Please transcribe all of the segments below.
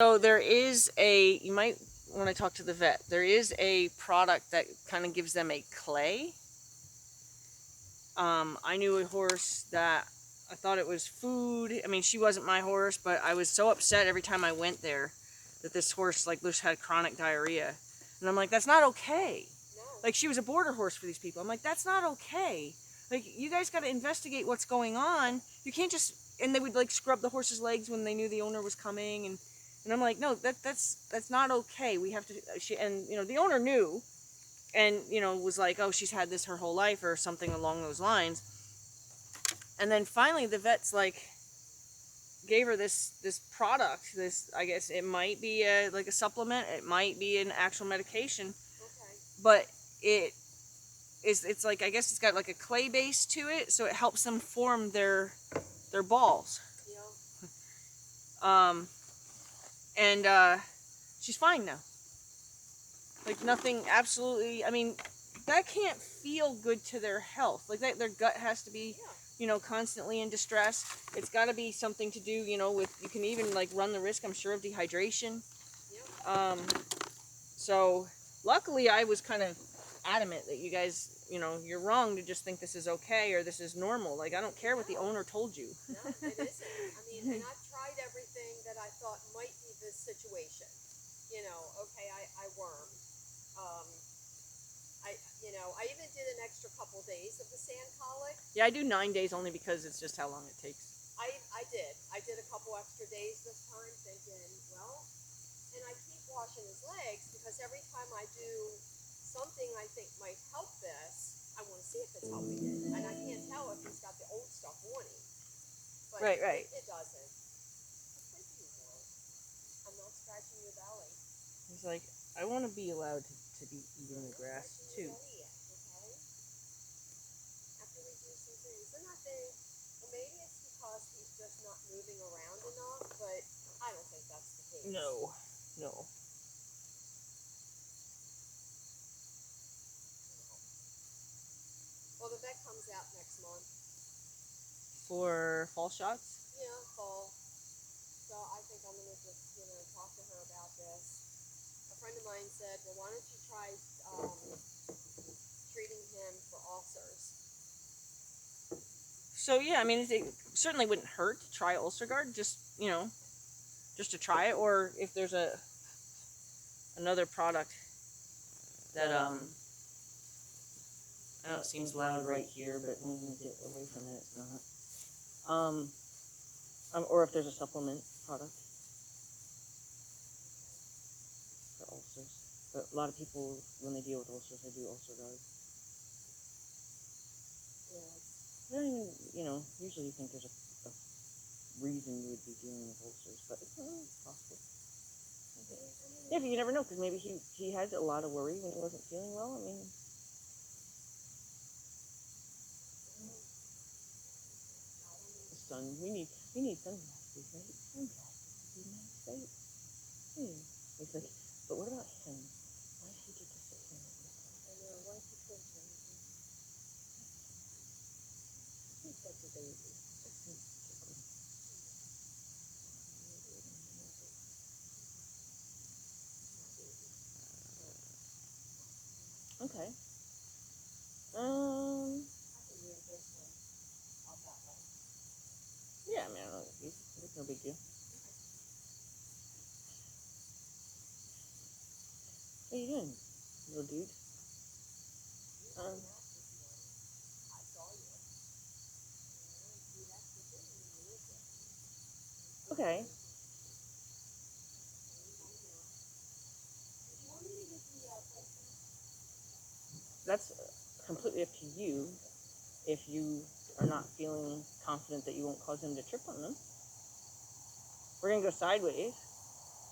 So there is a, you might want to talk to the vet. There is a product that kind of gives them a clay. I knew a horse that I thought it was food. I mean, she wasn't my horse, but I was so upset every time I went there that this horse like just had chronic diarrhea, and I'm like, that's not okay. Like she was a border horse for these people. I'm like, that's not okay. Like you guys got to investigate what's going on. You can't just, and they would like scrub the horse's legs when they knew the owner was coming, and I'm like, no, that's not okay. We have to. And the owner knew, and was like, oh, she's had this her whole life or something along those lines. And then finally the vet's like gave her this product. This, I guess it might be like a supplement, it might be an actual medication. Okay. But it's like, I guess it's got like a clay base to it, so it helps them form their balls. Yeah. And she's fine now. Like nothing, absolutely. I mean, that can't feel good to their health. Like their gut has to be, constantly in distress. It's got to be something to do, with, you can even like run the risk, I'm sure, of dehydration. Um, so luckily I was kind of adamant that you guys, you're wrong to just think this is okay or this is normal. Like, I don't care what the owner told you. No, it isn't. I mean, and I've tried everything that I thought might be this situation. Okay, I worm. Um, I even did an extra couple days of the sand colic. Yeah, I do 9 days only because it's just how long it takes. I did. I did a couple extra days this time, thinking, well, and I keep washing his legs because every time I do something I think might help this, I want to see if it's helping it, and I can't tell if he's got the old stuff on him. But Right. It doesn't. What's with you, Will? I'm not scratching your belly. He's like, I want to be allowed to be eating the grass too. Okay? After we do some things, then I think, well, maybe it's because he's just not moving around enough, but I don't think that's the case. No. Well, the vet comes out next month. For fall shots? Yeah, fall. So I think I'm going to just, talk to her about this. A friend of mine said, well, why don't you try treating him for ulcers? So yeah, I mean, it certainly wouldn't hurt to try ulcer guard, just just to try it, or if there's another product that I know it seems loud right here, but when you get away from it, it's not. Or if there's a supplement product for ulcers. But a lot of people, when they deal with ulcers, they do ulcer guard. Yeah. I don't even, usually you think there's a reason you would be dealing with ulcers, but it's possible. Okay. Yeah, but you never know, because maybe he had a lot of worry when he wasn't feeling well. I mean, sun. We need sunglasses, right? Sunglasses would be nice, right? Yeah. He's like, but what about him? Why did he get to sit here? I know. Why is he still here? He's such a baby. Okay. Yeah, I mean, I don't know. It's no big deal. What are you doing, little dude? Um, okay. That's completely up to you. If you are not feeling confident that you won't cause him to trip on them, we're gonna go sideways,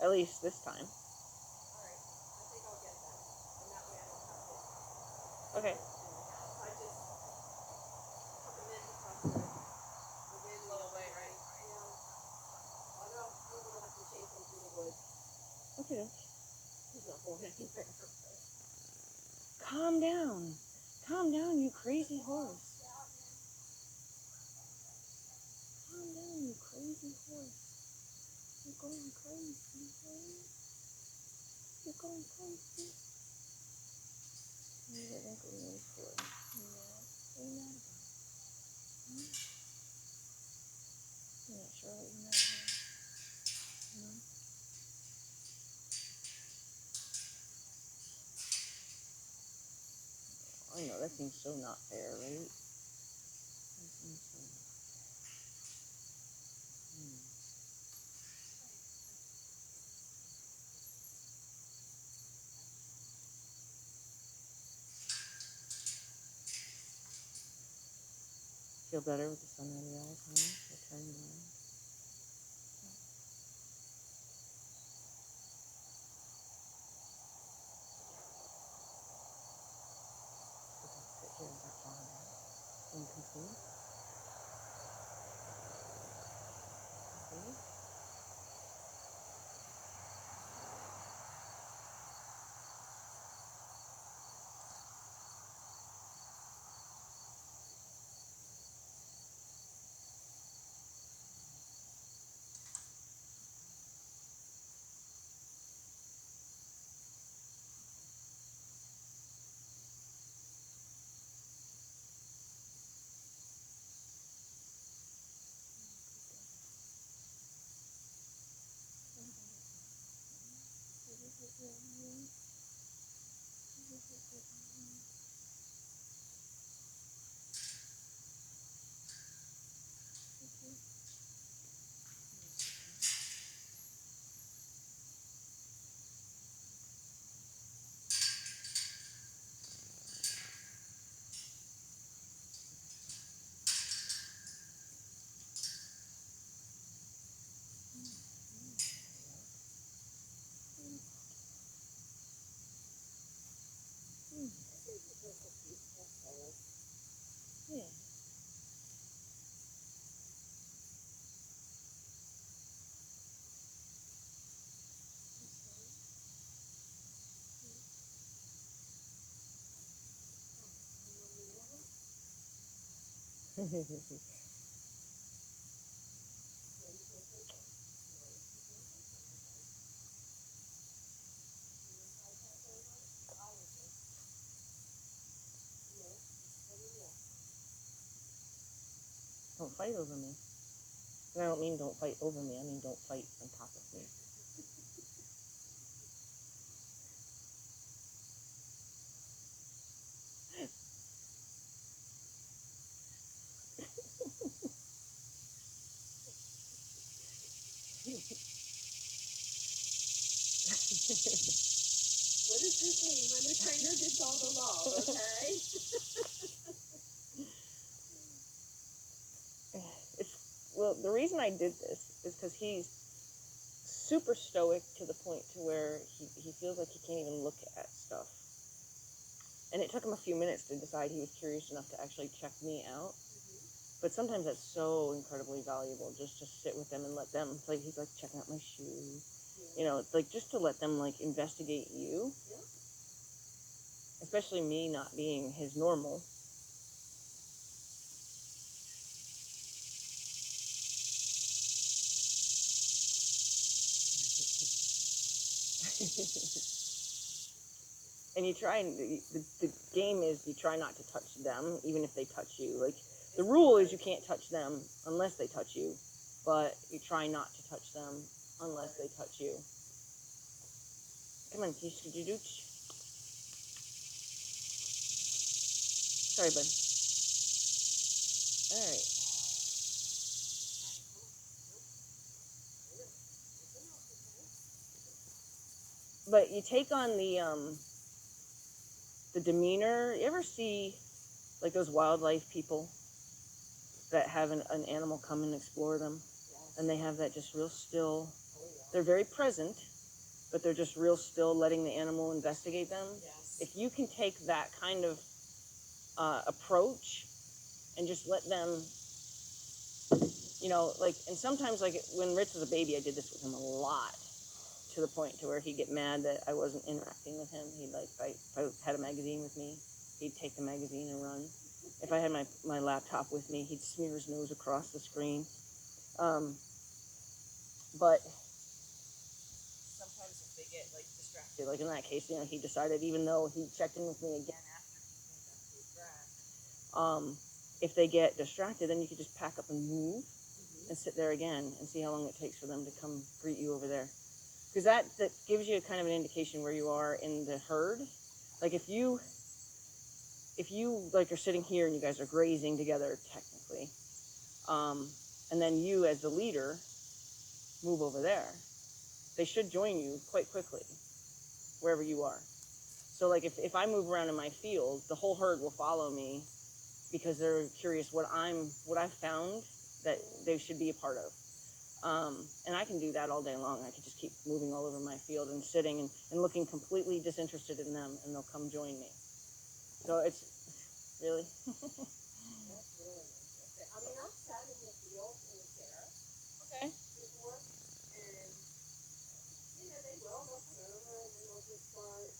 at least this time. Alright, I think I'll get that. And that way I don't have to. Okay. I just took him in because the wind blew away, right? Yeah. I know. We would have to chase him through the woods. Okay. He's not going anywhere. Calm down. Calm down, you crazy horse. Calm down, you crazy horse. You going crazy, right? You're going crazy. What do you think we need for? Yeah. Ain't that about? Hmm? I'm not sure what you're mad about. No? I know, that seems so not fair, right? That seems so not fair. Feel better with the sun out of your eyes, huh? You're turning around. So don't sit here that far away. So you can see. See? Yeah. Don't fight over me. And I don't mean don't fight over me. I mean don't fight on top of me. What does this mean when the trainer gets all the love, okay? Well, the reason I did this is because he's super stoic to the point to where he feels like he can't even look at stuff. And it took him a few minutes to decide he was curious enough to actually check me out. But sometimes that's so incredibly valuable, just to sit with them and let them, like, he's like checking out my shoe, you know, like just to let them like investigate you, especially me not being his normal. And you try, and the game is you try not to touch them, even if they touch you. Like, the rule is you can't touch them unless they touch you, but you try not to touch them unless they touch you. Come on, Tish-a-doo-dooch. Sorry, bud. All right. But you take on the demeanor. You ever see like those wildlife people that have an animal come and explore them, and they have that just real still. They're very present, but they're just real still, letting the animal investigate them. If you can take that kind of approach and just let them, you know, like, and sometimes, like when Rich was a baby, I did this with him a lot, to the point to where he'd get mad that I wasn't interacting with him. He'd like, if I had a magazine with me, he'd take the magazine and run. If I had my laptop with me, he'd smear his nose across the screen. But they get like distracted. Like in that case, you know, he decided, even though he checked in with me again after he went back to his grass, if they get distracted, then you could just pack up and move and sit there again and see how long it takes for them to come greet you over there. Because that gives you kind of an indication where you are in the herd. Like if you like are sitting here and you guys are grazing together technically, and then you as the leader move over there, they should join you quite quickly wherever you are. So like if I move around in my field, the whole herd will follow me because they're curious what I've found that they should be a part of. And I can do that all day long. I could just keep moving all over my field and sitting and looking completely disinterested in them, and they'll come join me. So it's really. That's really interesting. I mean, I've sat in the field in a chair Okay. before, and they will. They'll come over and then they'll just start,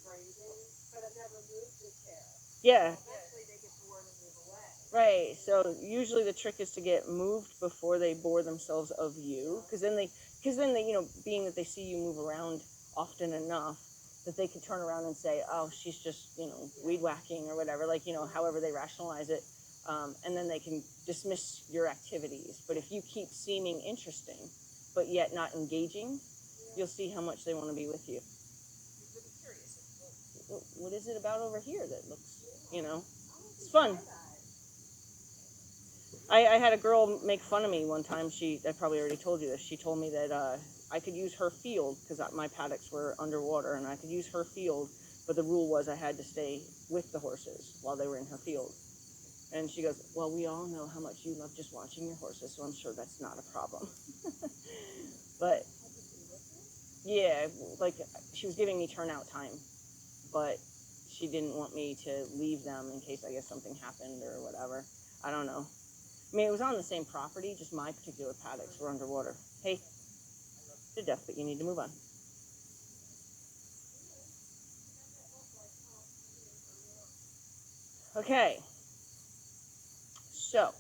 grazing. But I've never moved the chair. Yeah. So eventually they get bored and move away. Right. So usually the trick is to get moved before they bore themselves of you, because then they, being that they see you move around often enough, that they can turn around and say, oh, she's just, weed whacking or whatever, like, however they rationalize it. And then they can dismiss your activities. But if you keep seeming interesting, but yet not engaging, you'll see how much they want to be with you. You'll be curious. What is it about over here that looks, it's fun. I had a girl make fun of me one time. I probably already told you this. She told me that I could use her field because my paddocks were underwater, and I could use her field, but the rule was I had to stay with the horses while they were in her field. And she goes, well, we all know how much you love just watching your horses, so I'm sure that's not a problem. But, yeah, like, she was giving me turnout time, but she didn't want me to leave them in case, I guess, something happened or whatever. I don't know. I mean, it was on the same property, just my particular paddocks were underwater. Hey, I love you to death, but you need to move on. Okay. So.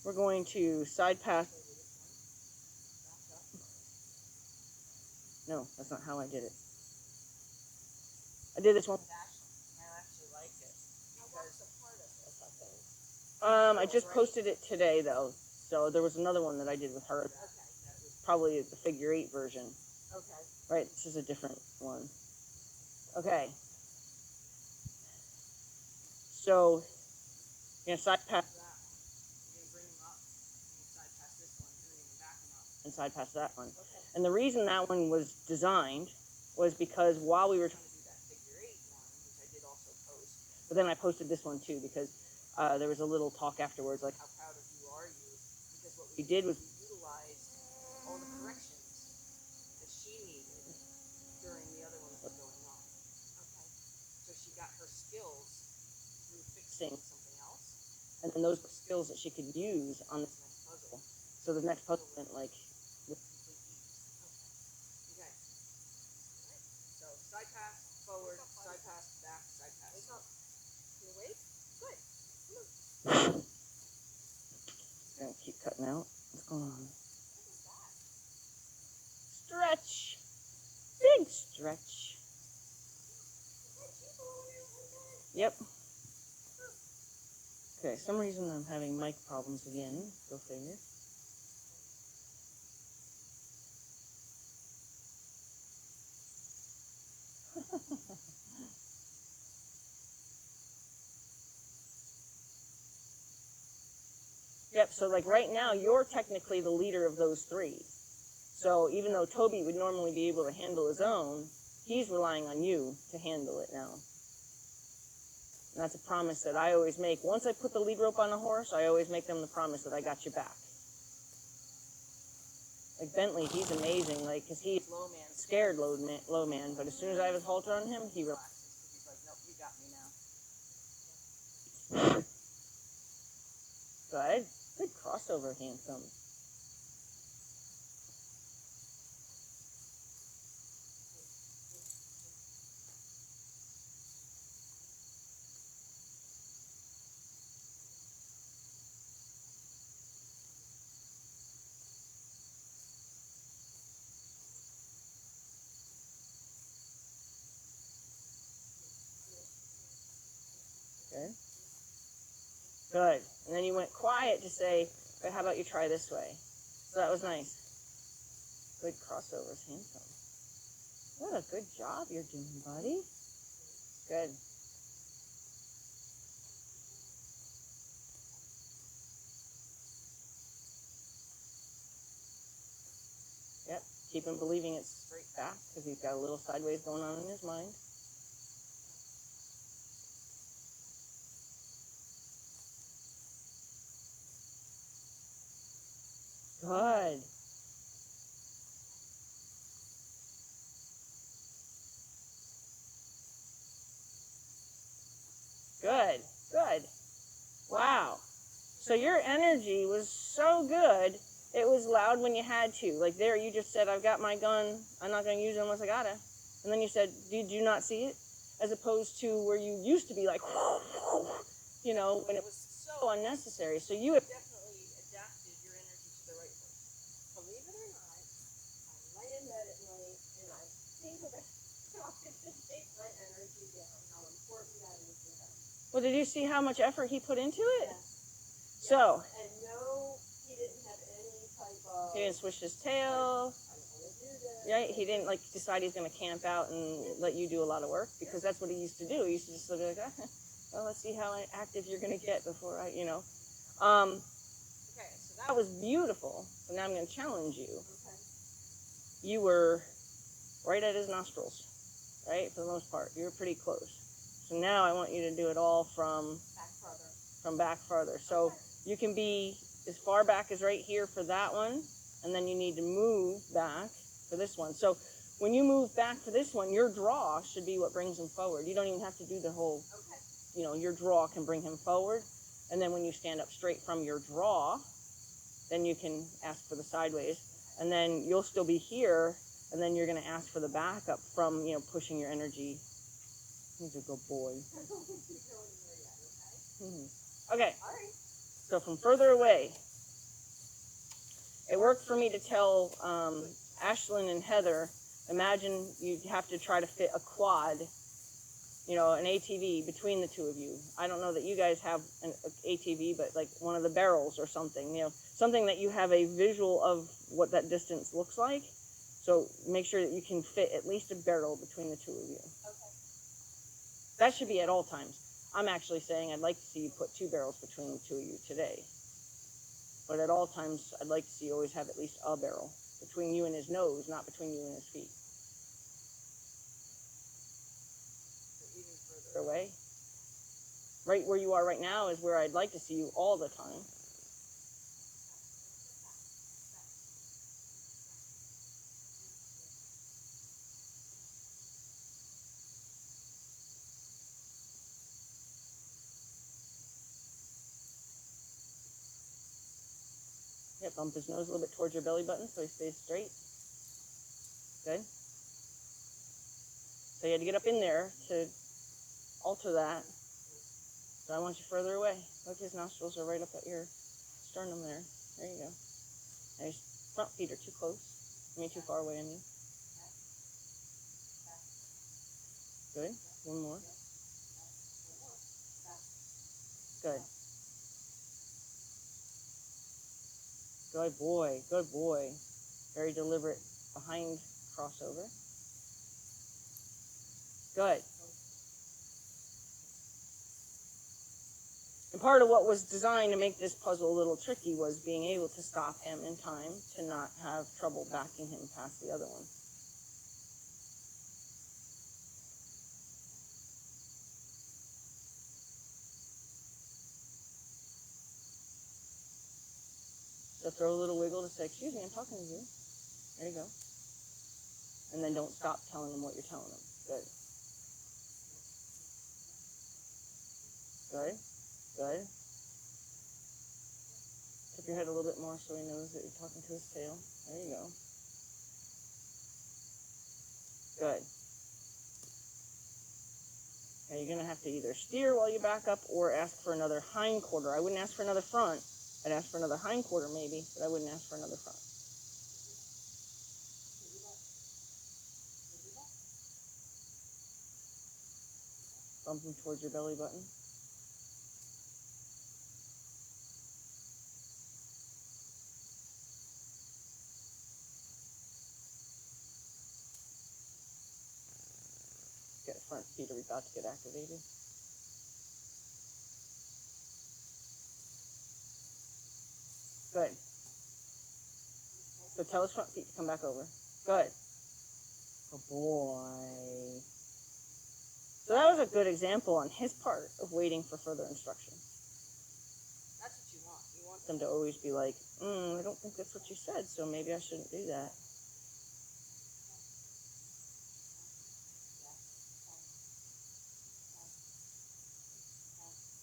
We're going to side path. No, that's not how I did it. I did this one with Ashley, and I actually liked it. I just posted it today, though. So there was another one that I did with her. Okay. That was probably the figure 8 version. Okay. Right, this is a different one. Okay. So, you're going to side pass that one. You're going to bring them up. You're going to side pass this one, and then you're going to back them up. And side pass that one. Okay. And the reason that one was designed was because while we were trying to do that figure 8 one, which I did also post, but then I posted this one too because there was a little talk afterwards, like, how proud of you are you? Because what we did was we utilized all the corrections that she needed during the other one that was going on. Okay. So she got her skills through fixing something else, and then those were skills that she could use on this next puzzle. So the next puzzle went like with complete ease. Okay. Alright. So side pass, forward, side pass, back, side pass. Wake up. You awake? Good. Come on. It's gonna keep cutting out. What's going on? What is that? Stretch. Big stretch. Yep. Okay, some reason I'm having mic problems again. Go figure. Yep, so like right now, you're technically the leader of those 3. So even though Toby would normally be able to handle his own, he's relying on you to handle it now. And that's a promise that I always make. Once I put the lead rope on a horse, I always make them the promise that I got your back. Like Bentley, he's amazing, like, because he's low man, scared low man, but as soon as I have his halter on him, he relaxes. He's like, nope, you got me now. Good. Good crossover, handsome. Good. Good. And then you went quiet to say, but how about you try this way? So that was nice. Good crossovers, handsome. What a good job you're doing, buddy. Good. Yep. Keep him believing it's straight back because he's got a little sideways going on in his mind. Good. Good. Good. Wow. So your energy was so good, it was loud when you had to. Like there, you just said, I've got my gun. I'm not going to use it unless I got to. And then you said, did you not see it? As opposed to where you used to be like, you know, when it was so unnecessary. So you have definitely adapted your energy to the right place. Believe it or not, I lay in bed at night and I think about how I can take my energy down, how important that is to him. Well, did you see how much effort he put into it? Yes. So. And no, he didn't have any type of. He didn't switch his tail. Right? He didn't like decide he's going to camp out and let you do a lot of work because that's what he used to do. He used to just be like, well, let's see how active you're going to get before I, you know. Okay, so that was beautiful. So now I'm going to challenge you. Okay. You were right at his nostrils, right? For the most part, you were pretty close. So now I want you to do it all from back farther. So okay. You can be as far back as right here for that one, and then you need to move back for this one. So when you move back for this one, your draw should be what brings him forward. You don't even have to do the whole, you know, your draw can bring him forward. And then when you stand up straight from your draw, then you can ask for the sideways. And then you'll still be here, and then you're going to ask for the backup from, you know, pushing your energy. He's a good boy. Okay. All right. So from further away, it worked for me to tell Ashlyn and Heather, imagine you have to try to fit a quad, you know, an ATV between the two of you. I don't know that you guys have an ATV, but like one of the barrels or something, you know, something that you have a visual of what that distance looks like. So make sure that you can fit at least a barrel between the two of you. Okay. That should be at all times. I'm actually saying I'd like to see you put 2 barrels between the two of you today. But at all times, I'd like to see you always have at least a barrel between you and his nose, not between you and his feet. So even further away. Right where you are right now is where I'd like to see you all the time. Yeah, bump his nose a little bit towards your belly button so he stays straight. Good. So you had to get up in there to alter that. So I want you further away. Look, his nostrils are right up at your sternum there. There you go. Now his front feet are too close. I mean, too far away, I mean. Good. One more. Good. Good boy. Good boy. Very deliberate behind crossover. Good. And part of what was designed to make this puzzle a little tricky was being able to stop him in time to not have trouble backing him past the other one. So throw a little wiggle to say, excuse me, I'm talking to you. There you go. And then don't stop telling him what you're telling him. Good. Good. Good. Tip your head a little bit more so he knows that you're talking to his tail. There you go. Good. Now you're going to have to either steer while you back up or ask for another hind quarter. I wouldn't ask for another front. I'd ask for another hind quarter maybe, but I wouldn't ask for another front. Bump him towards your belly button. feet are about to get activated. Good. So tell his front feet to come back over. Good. Good boy. So that was a good example on his part of waiting for further instruction. That's what you want. You want Them to always be like, I don't think that's what you said, so maybe I shouldn't do that.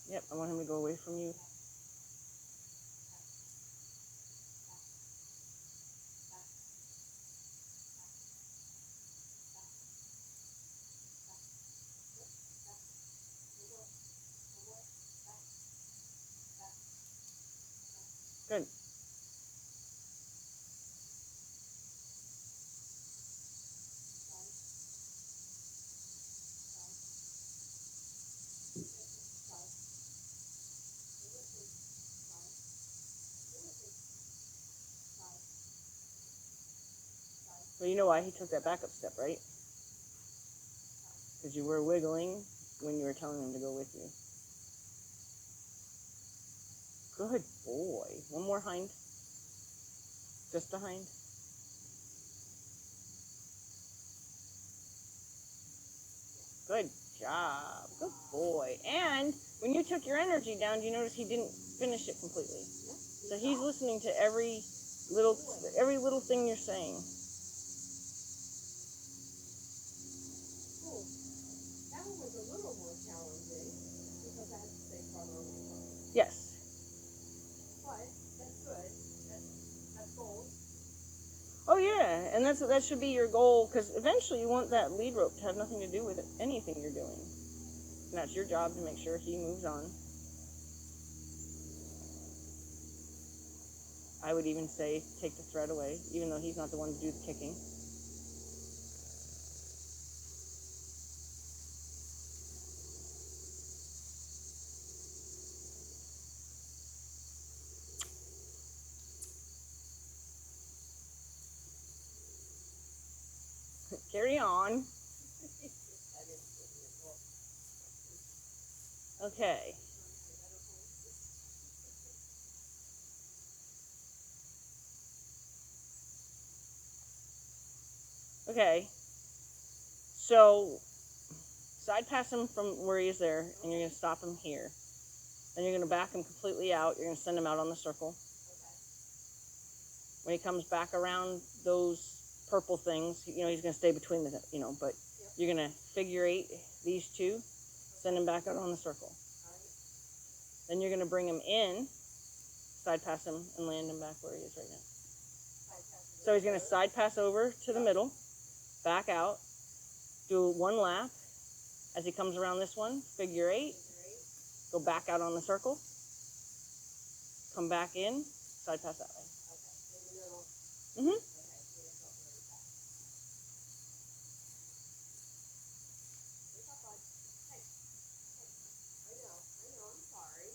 Yep, I want him to go away from you. Good. Well, you know why he took that backup step, right? Because you were wiggling when you were telling him to go with you. Good boy. One more hind. Just a hind. Good job. Good boy. And when you took your energy down, do you notice he didn't finish it completely? So he's listening to every little thing you're saying. cool. That one was a little more challenging because I had to stay front on my phone. Yes. But that's good. That's gold. Oh yeah, and that should be your goal, because eventually you want that lead rope to have nothing to do with anything you're doing. And that's your job to make sure he moves on. I would even say take the thread away, even though he's not the one to do the kicking. Carry on. Okay. Okay. So, side pass him from where he is there, and you're going to stop him here. Then you're going to back him completely out. You're going to send him out on the circle. When he comes back around those purple things, he's going to stay between the, but you're going to figure eight these two, send him back out on the circle. Then you're going to bring him in, side pass him, and land him back where he is right now. So he's going to side pass over to the middle, back out, do one lap. As he comes around this one, figure eight, go back out on the circle, come back in, side pass that way. Mm-hmm. I'm sorry.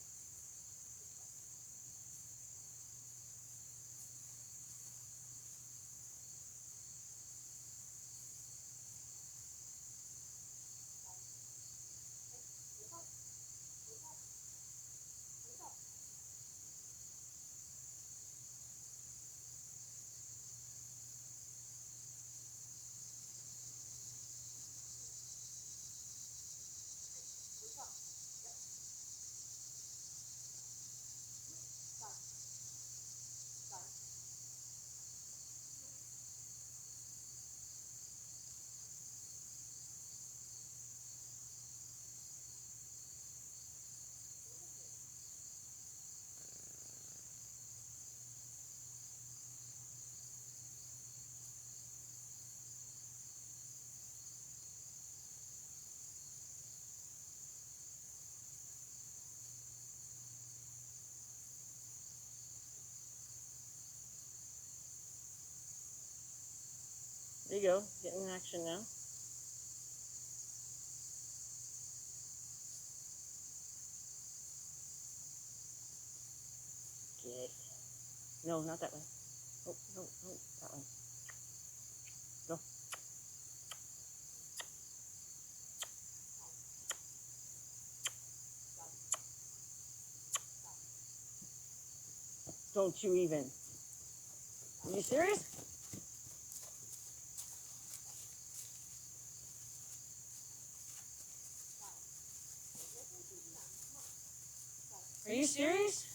There you go, getting in action now. Get. No, not that way. Oh, no, that way. No. Don't you even. Are you serious? Are you serious?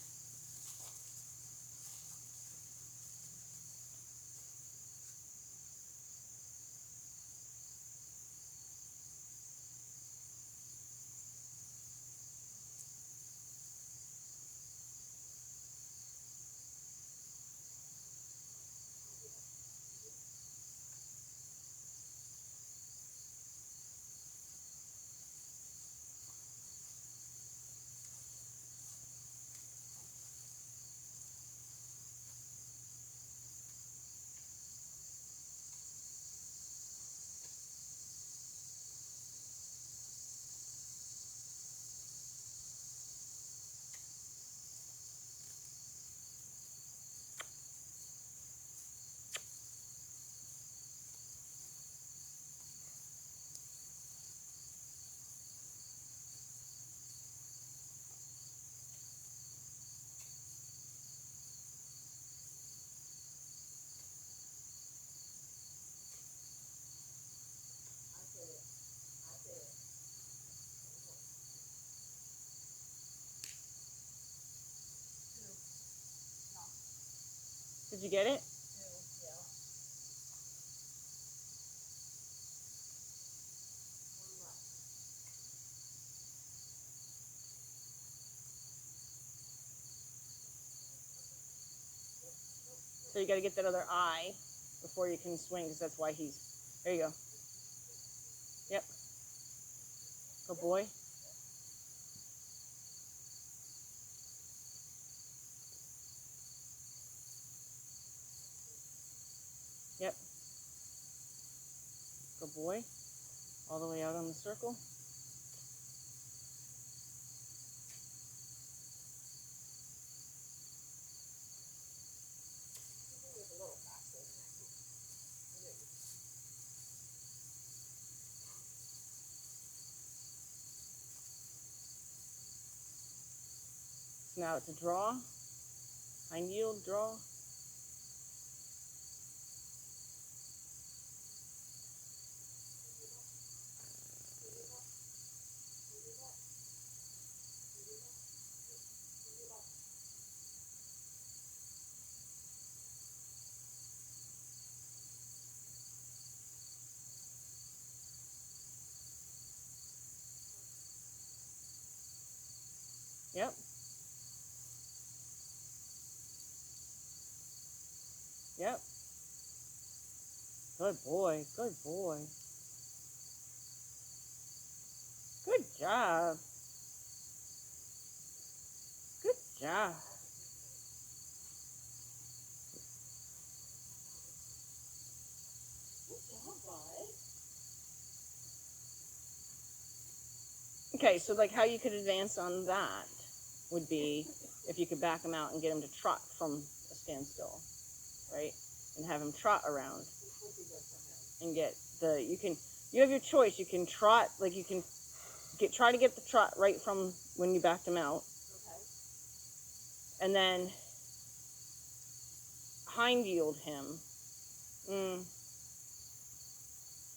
Did you get it? So you got to get that other eye before you can swing, because that's why he's. There you go. Yep. Good boy. Yep. Good boy. All the way out on the circle. Now it's a draw. Hind yield, draw. Yep. Yep. Good boy. Good boy. Good job. Good job. Okay, so like how you could advance on that would be if you could back him out and get him to trot from a standstill, right? And have him trot around and get you have your choice. You can trot, like you can try to get the trot right from when you backed him out. Okay. And then hind yield him.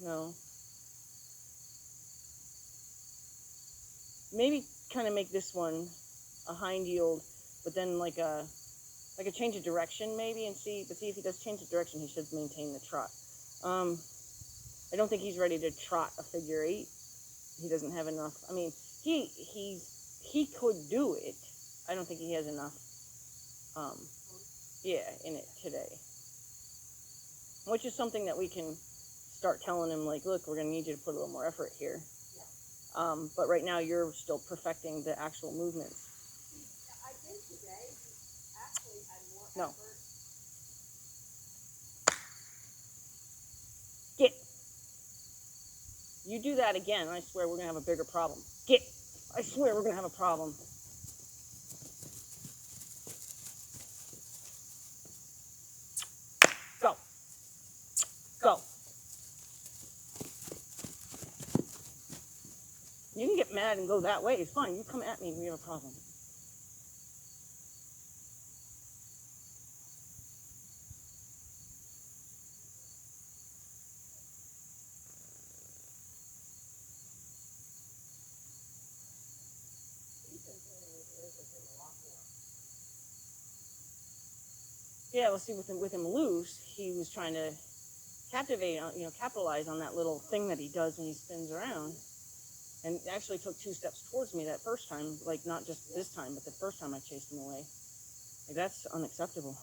No. Maybe kind of make this one a hind yield, but then like a change of direction maybe, and see if he does change of direction, he should maintain the trot. I don't think he's ready to trot a figure eight. He doesn't have enough. I mean, he could do it. I don't think he has enough. In it today. Which is something that we can start telling him, like, look, we're going to need you to put a little more effort here. Yeah. But right now you're still perfecting the actual movements. I think today he actually had more No. effort. Get. You do that again, I swear we're going to have a bigger problem. Get. I swear we're going to have a problem. Go. Go. You can get mad and go that way. It's fine. You come at me, we have a problem. Yeah, well, see, with him loose, he was trying to captivate, capitalize on that little thing that he does when he spins around. And actually took 2 steps towards me that first time, like not just this time, but the first time I chased him away. Like, that's unacceptable.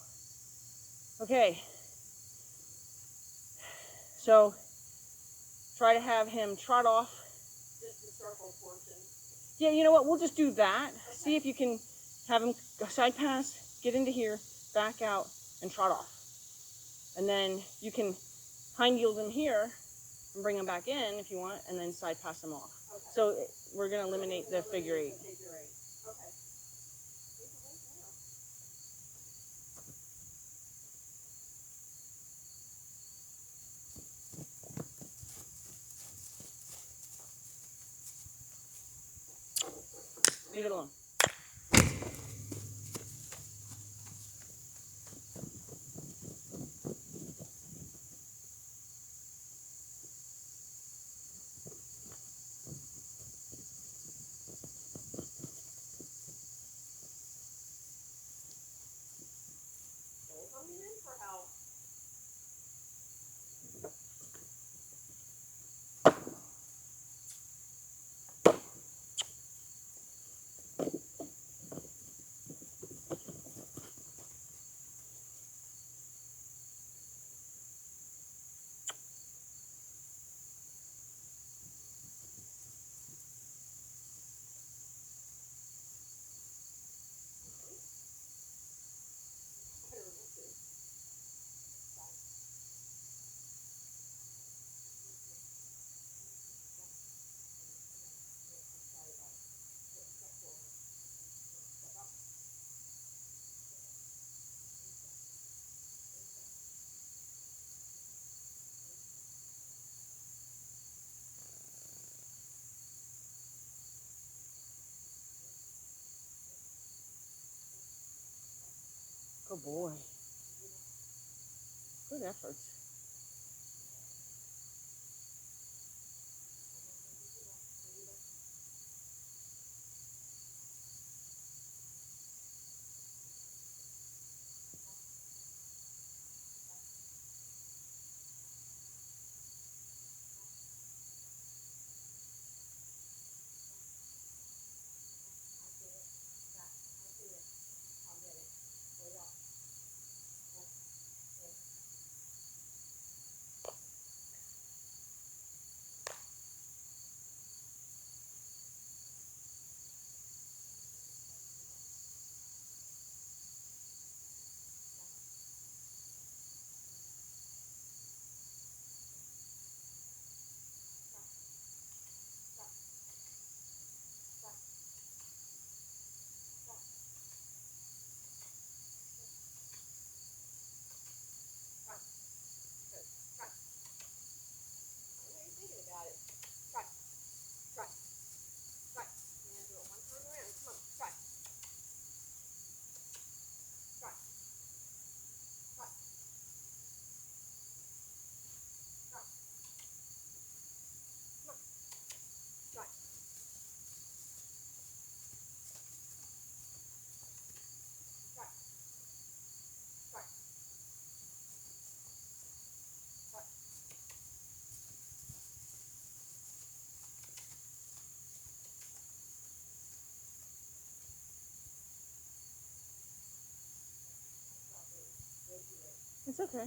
Okay. So try to have him trot off. Just the circle portion. Yeah, you know what? We'll just do that. Okay. See if you can have him side pass, get into here, back out, and trot off. And then you can hind yield him here and bring him back in if you want, and then side pass him off. Okay. So we're going to eliminate the figure 8. Okay. Leave it alone. Coming in for help. Good boy. Good efforts. It's okay.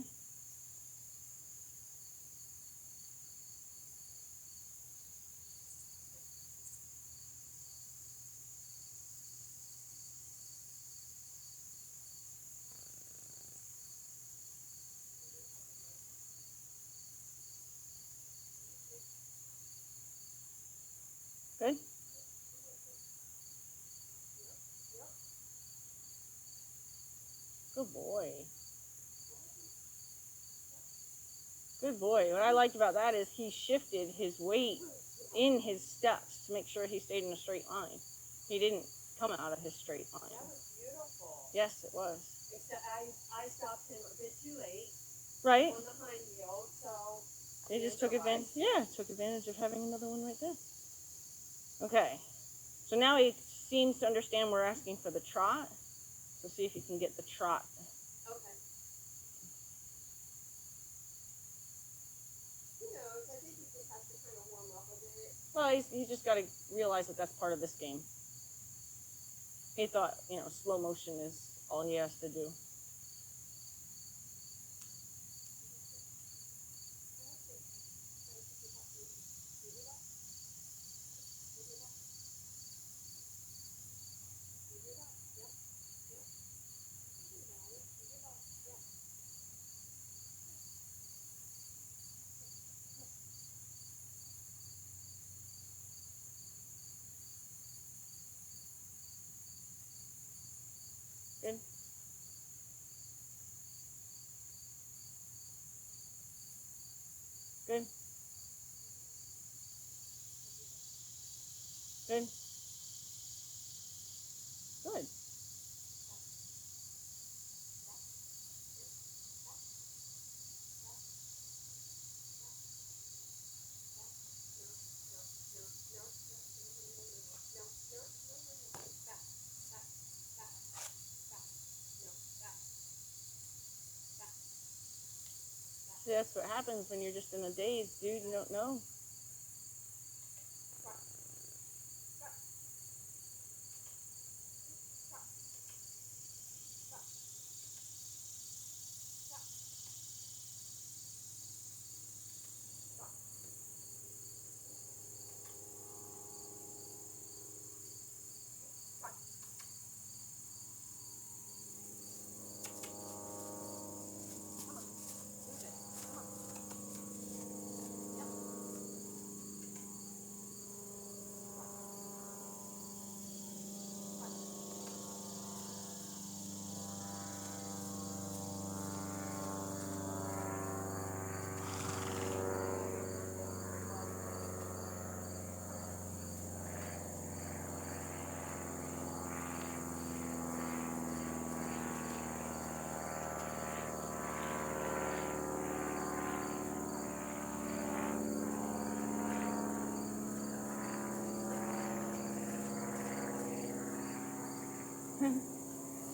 Good? Good boy. Good boy. What I liked about that is he shifted his weight in his steps to make sure he stayed in a straight line. He didn't come out of his straight line. That was beautiful. Yes, it was. Except I stopped him a bit too late. Right? On the hind yield, so They just took advantage. Yeah, took advantage of having another one right there. Okay. So now he seems to understand we're asking for the trot. So see if you can get the trot. Okay. Well, he's just got to realize that that's part of this game. He thought, slow motion is all he has to do. Good. Good. Good. Good. See, that's what happens when you're just in a daze, dude. You don't know.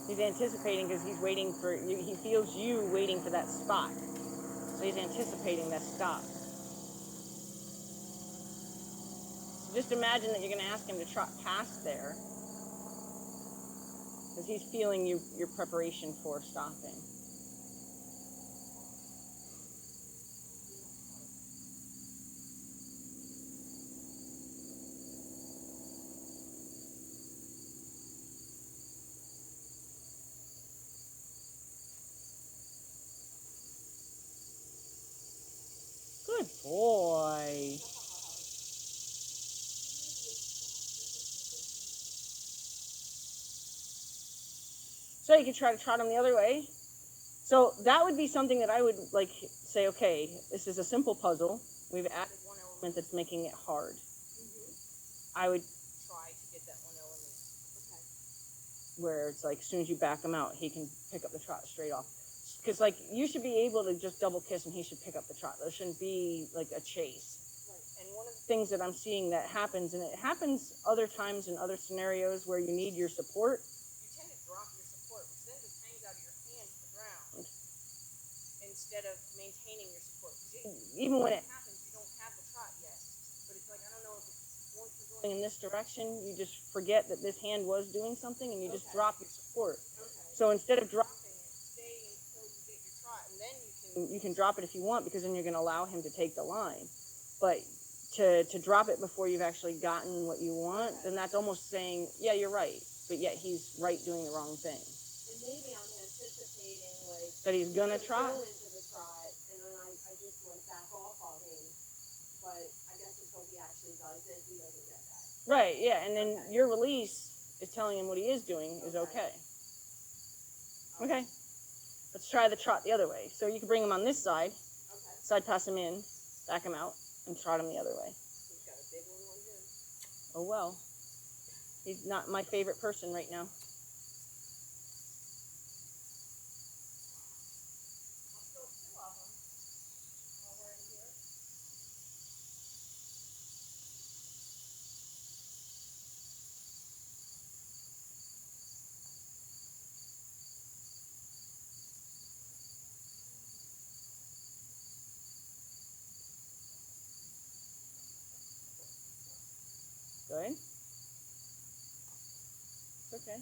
He's anticipating because he's waiting for you. He feels you waiting for that spot. So he's anticipating that stop. So just imagine that you're going to ask him to trot past there because he's feeling your preparation for stopping. Good boy. So you can try to trot him the other way. So that would be something that I would like say, okay, this is a simple puzzle. We've added one element that's making it hard. I would try to get that one element. Okay. Where it's like, as soon as you back him out, he can pick up the trot straight off. Because like you should be able to just double kiss and he should pick up the trot. There shouldn't be like a chase. Right. And one of the things that I'm seeing that happens, and it happens other times in other scenarios where you need your support, you tend to drop your support, which then just hangs out of your hand to the ground instead of maintaining your support. Even when it happens, you don't have the trot yet. But it's like, I don't know if it's once you're going in this direction, you just forget that this hand was doing something and you just drop your support. Okay. So instead of dropping it, stay until you get your trot, and then you can drop it if you want, because then you're going to allow him to take the line. But to drop it before you've actually gotten what you want, then that's almost saying, yeah, you're right, but yet he's right doing the wrong thing. And maybe I'm anticipating like that he's gonna trot. Go into the trot, and then I just like back off of him. But I guess until he actually does it, he doesn't get that. Right, yeah, and then your release is telling him what he is doing is okay. Okay. Let's try the trot the other way. So you can bring him on this side, side pass him in, back him out, and trot him the other way. He's got a big one on him. Oh well. He's not my favorite person right now. Okay.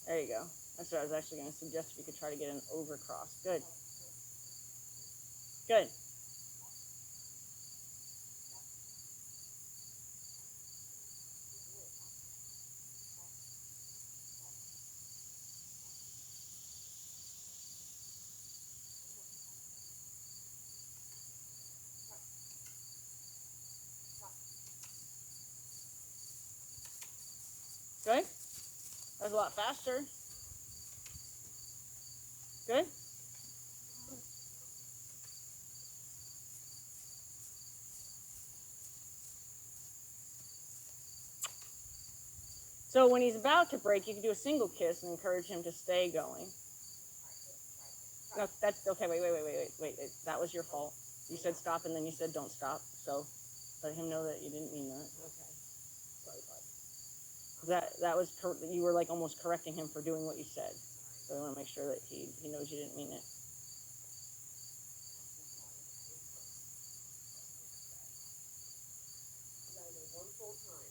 There you go. That's what I was actually going to suggest, if you could try to get an overcross. Good. Good. Good. That was a lot faster. Good. So when he's about to break, you can do a single kiss and encourage him to stay going. No, that's okay. Wait. That was your fault. You said stop, and then you said don't stop. So let him know that you didn't mean that. Okay. Sorry, bud. That was you were like almost correcting him for doing what you said. So I want to make sure that he knows you didn't mean it. You gotta go one full time.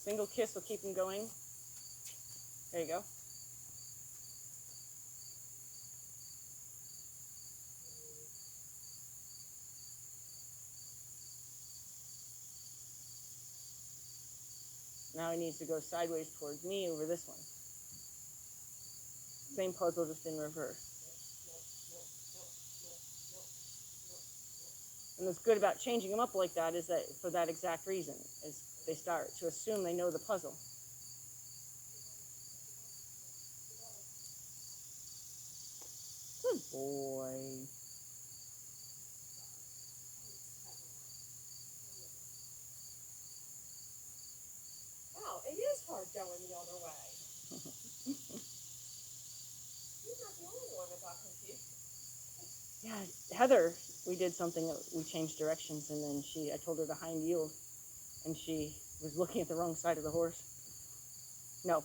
Single kiss will keep him going. There you go. Now he needs to go sideways towards me over this one. Same puzzle, just in reverse. And what's good about changing them up like that is that for that exact reason, is they start to assume they know the puzzle. Good boy. Wow, it is hard going the other way. You're not the only one that got confused. Yeah, Heather, we did something that we changed directions, and then I told her to hind yield, and she was looking at the wrong side of the horse. No.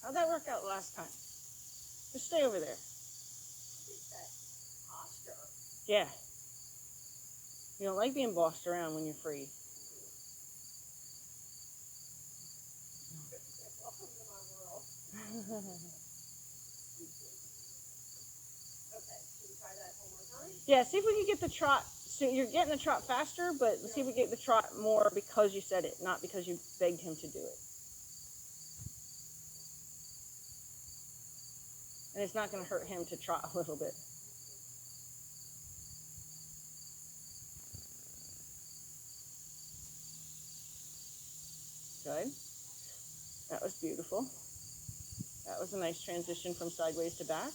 How'd that work out last time? Just stay over there. It's that posture. Yeah. You don't like being bossed around when you're free. Welcome to my world. Okay, should we try that one more time? Yeah, see if we can get the trot. So you're getting the trot faster, but let's see if we get the trot more because you said it, not because you begged him to do it. And it's not going to hurt him to trot a little bit. Good. That was beautiful. That was a nice transition from sideways to back.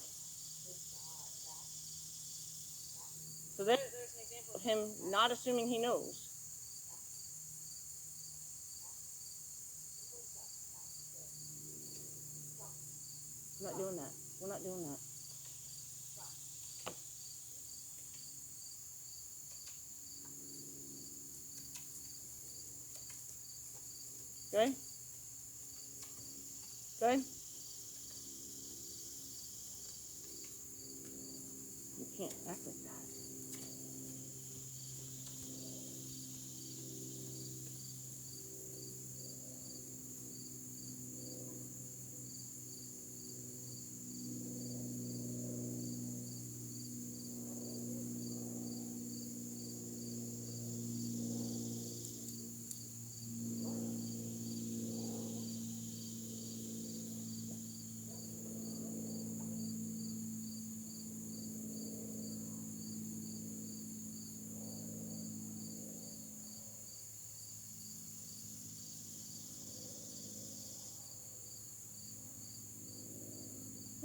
So there's an example of him not assuming he knows. We're not doing that. We're not doing that. Good? Good? You can't act like that.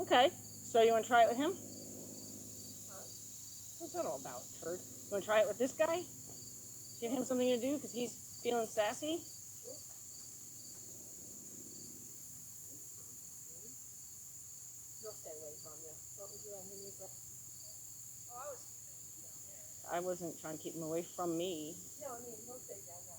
Okay, so you want to try it with him? What's that all about, turd? You want to try it with this guy? Give him something to do because he's feeling sassy? Oh, I was keeping him down there. I wasn't trying to keep him away from me. No, I mean, he'll stay down there.